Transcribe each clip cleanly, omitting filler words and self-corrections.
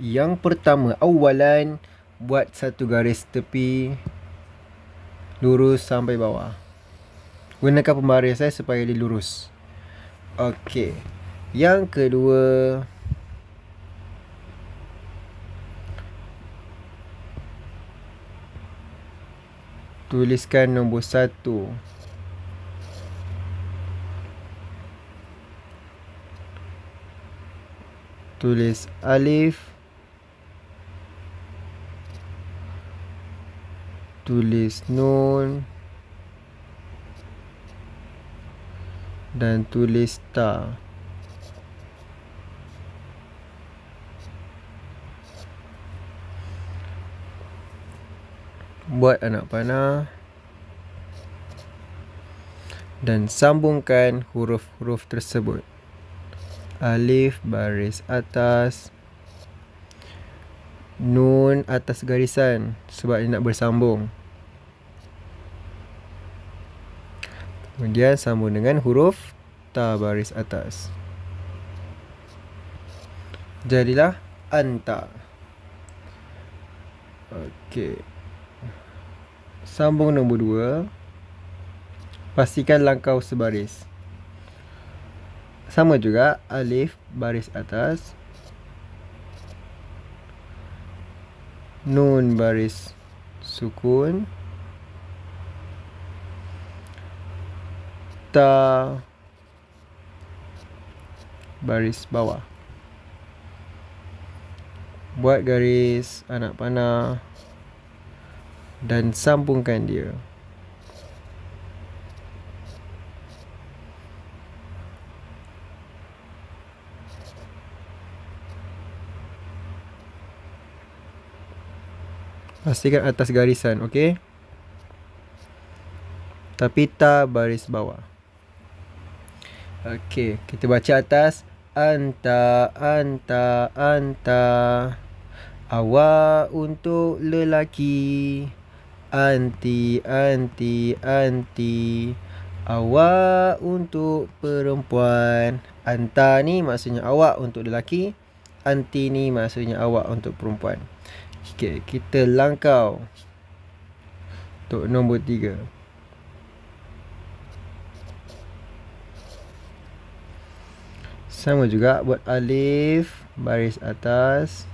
Yang pertama, awalan, buat satu garis tepi lurus sampai bawah. Gunakan pembaris supaya dia lurus. Okey. Yang kedua, tuliskan nombor 1. Tulis alif, tulis nun, dan tulis ta. Buat anak panah dan sambungkan huruf-huruf tersebut. Alif baris atas, nun atas garisan sebab dia nak bersambung. Kemudian sambung dengan huruf ta baris atas. Jadilah anta. Okey. Sambung nombor 2. Pastikan langkau sebaris. Sama juga, alif baris atas, nun baris sukun, ta baris bawah. Buat garis anak panah dan sambungkan dia. Pastikan atas garisan, okey? Tapi ta baris bawah. Okey, kita baca atas. Anta, anta, anta. Awak untuk lelaki. Anti, anti, anti. Awak untuk perempuan. Anta ni maksudnya awak untuk lelaki. Anti ni maksudnya awak untuk perempuan. Okey, kita langkau untuk nombor 3. Sama juga, buat alif baris atas,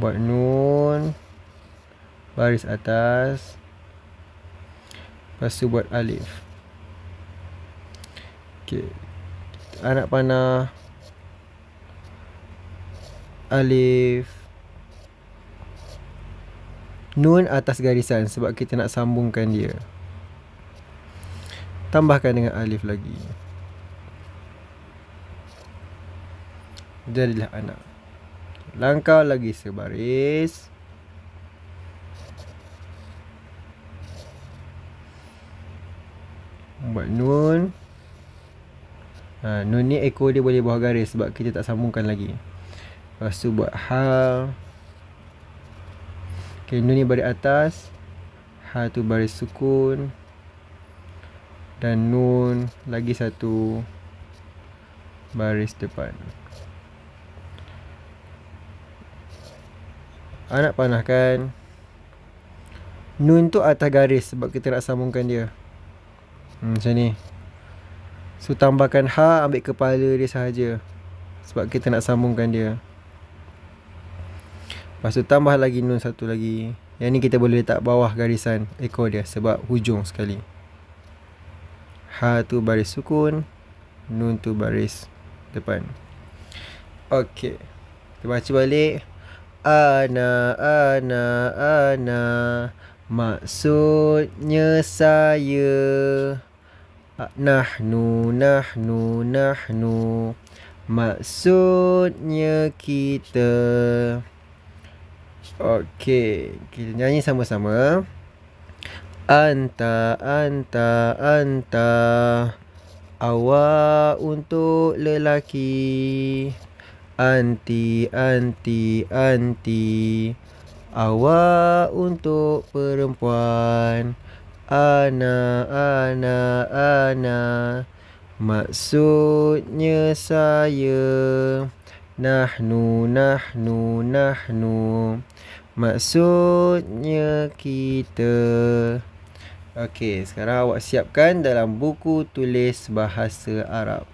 buat nun baris atas, lepas tu buat alif. Okey, anak panah, alif, nun atas garisan sebab kita nak sambungkan dia. Tambahkan dengan alif lagi. Jadilah anak. Langkau lagi sebaris. Buat nun. Nun ni ekor dia boleh bawah garis sebab kita tak sambungkan lagi. Lepas tu buat ha. Okay, nun ni baris atas, ha tu baris sukun, dan nun lagi satu baris depan. Anak panahkan. Nun tu atas garis sebab kita nak sambungkan dia. Macam ni. So tambahkan ha, ambil kepala dia sahaja sebab kita nak sambungkan dia. Lepas tu tambah lagi nun satu lagi. Yang ni kita boleh letak bawah garisan ekor dia sebab hujung sekali. Ha tu baris sukun, nun tu baris depan. Okey, kita baca balik. Ana, ana, ana, maksudnya saya. Nahnu, nahnu, nahnu, maksudnya kita. Okey, kita nyanyi sama-sama. Anta, anta, anta. Awak untuk lelaki. Anti, anti, anti. Awak untuk perempuan. Ana, ana, ana. Maksudnya saya. Nahnu. Maksudnya kita. Okey, sekarang awak siapkan dalam buku tulis bahasa Arab.